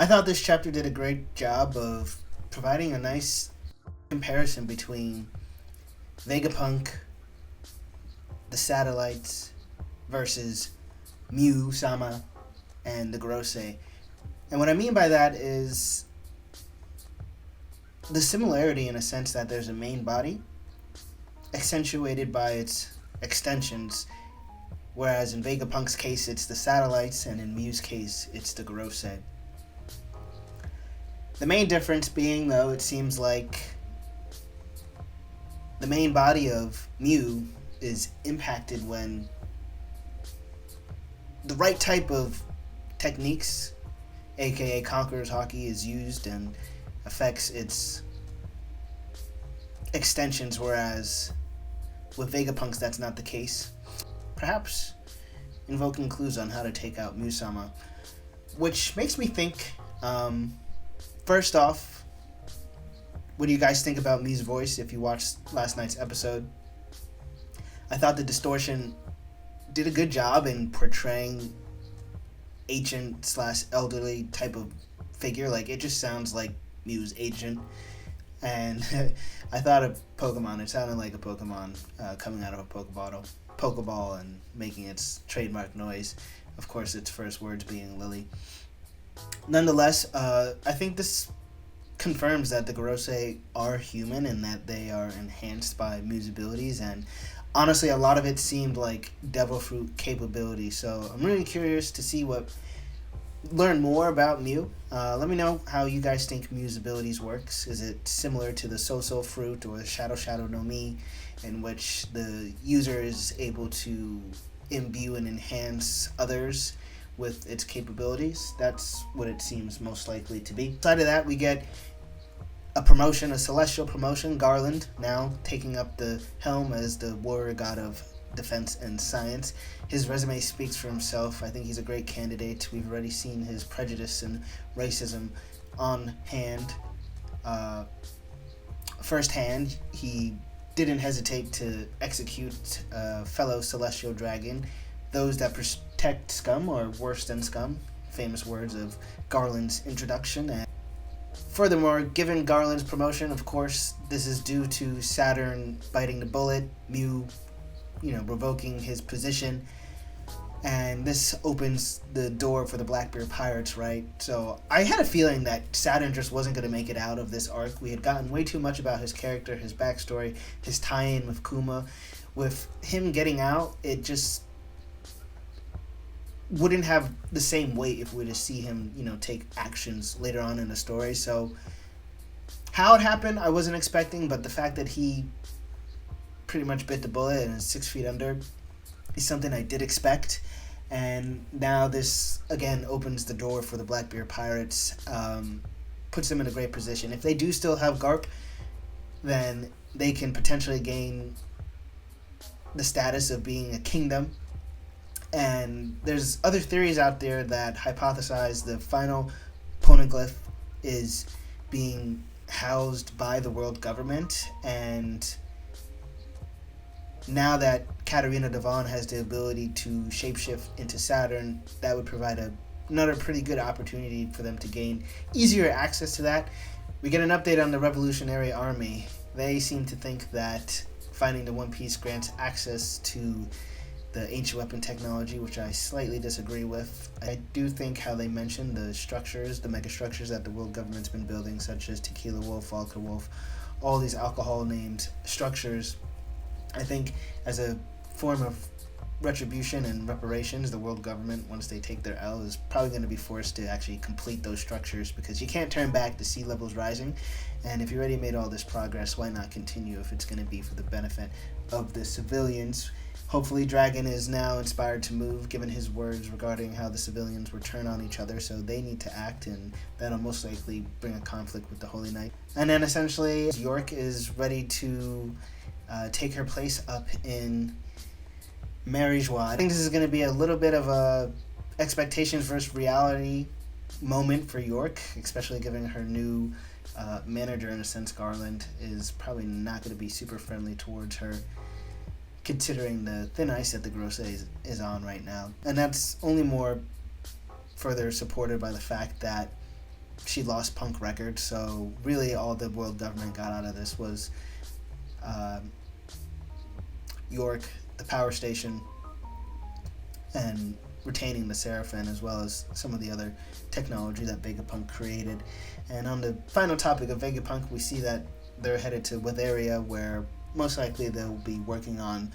I thought this chapter did a great job of providing a nice comparison between Vegapunk, the satellites, versus Mew Sama and the Gorosei. And what I mean by that is the similarity in a sense that there's a main body accentuated by its extensions, whereas in Vegapunk's case it's the satellites and in Mew's case it's the Gorosei. The main difference being, though, it seems like the main body of Mew is impacted when the right type of techniques, aka Conqueror's Haki, is used and affects its extensions, whereas with Vegapunks that's not the case. Perhaps invoking clues on how to take out Mew-sama. Which makes me think, first off, what do you guys think about Mew's voice if you watched last night's episode? I thought the distortion did a good job in portraying ancient / elderly type of figure. Like, it just sounds like Mew's ancient. And I thought of Pokemon. It sounded like a Pokemon coming out of a Pokeball and making its trademark noise. Of course, its first words being Lily. Nonetheless, I think this confirms that the Gorosei are human and that they are enhanced by Mew's abilities, and honestly a lot of it seemed like Devil Fruit capability, so I'm really curious to learn more about Mew. Let me know how you guys think Mew's abilities works. Is it similar to the So Fruit or Shadow no Mi, in which the user is able to imbue and enhance others with its capabilities? That's what it seems most likely to be. Aside of that, we get a promotion, a celestial promotion. Garland now taking up the helm as the warrior god of defense and science. His resume speaks for himself. I think he's a great candidate. We've already seen his prejudice and racism on hand. Firsthand, he didn't hesitate to execute a fellow celestial dragon. Those that protect scum are worse than scum. Famous words of Garland's introduction. And furthermore, given Garland's promotion, of course, this is due to Saturn biting the bullet, Mew, revoking his position, and this opens the door for the Blackbeard Pirates, right? So I had a feeling that Saturn just wasn't going to make it out of this arc. We had gotten way too much about his character, his backstory, his tie-in with Kuma. With him getting out, it just wouldn't have the same weight if we were to see him, take actions later on in the story. So how it happened, I wasn't expecting, but the fact that he pretty much bit the bullet and is 6 feet under is something I did expect. And now this, again, opens the door for the Blackbeard Pirates, puts them in a great position. If they do still have Garp, then they can potentially gain the status of being a kingdom. And there's other theories out there that hypothesize the final poneglyph is being housed by the world government, and now that Katarina Devon has the ability to shapeshift into Saturn, that would provide another pretty good opportunity for them to gain easier access to that. We get an update on the Revolutionary Army. They seem to think that finding the One Piece grants access to the ancient weapon technology, which I slightly disagree with. I do think how they mentioned the structures, the mega structures that the world government's been building, such as Tequila Wolf, Vodka Wolf, all these alcohol-named structures. I think as a form of retribution and reparations, the world government, once they take their L, is probably going to be forced to actually complete those structures, because you can't turn back the sea levels rising. And if you already made all this progress, why not continue if it's going to be for the benefit of the civilians? Hopefully Dragon is now inspired to move, given his words regarding how the civilians will turn on each other, so they need to act, and that'll most likely bring a conflict with the Holy Knight. And then essentially, York is ready to take her place up in Mary Joie. I think this is going to be a little bit of a expectations versus reality moment for York, especially given her new manager, in a sense. Garland is probably not going to be super friendly towards her, considering the thin ice that the Gorosei is on right now. And that's only more further supported by the fact that she lost Punk records. So really, all the world government got out of this was York, the power station, and retaining the Seraphim, as well as some of the other technology that Vegapunk created. And on the final topic of Vegapunk, we see that they're headed to Witheria, where most likely they'll be working on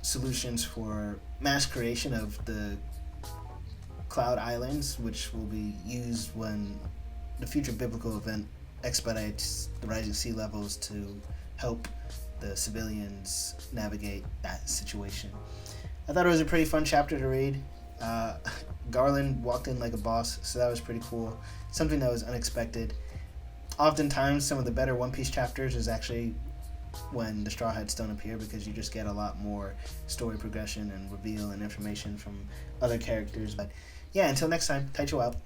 solutions for mass creation of the Cloud Islands, which will be used when the future biblical event expedites the rising sea levels to help the civilians navigate that situation. I thought it was a pretty fun chapter to read. Garland walked in like a boss, so that was pretty cool. Something that was unexpected. Oftentimes, some of the better One Piece chapters is actually when the Straw Hats don't appear, because you just get a lot more story progression and reveal and information from other characters. But yeah, until next time, Taicho out.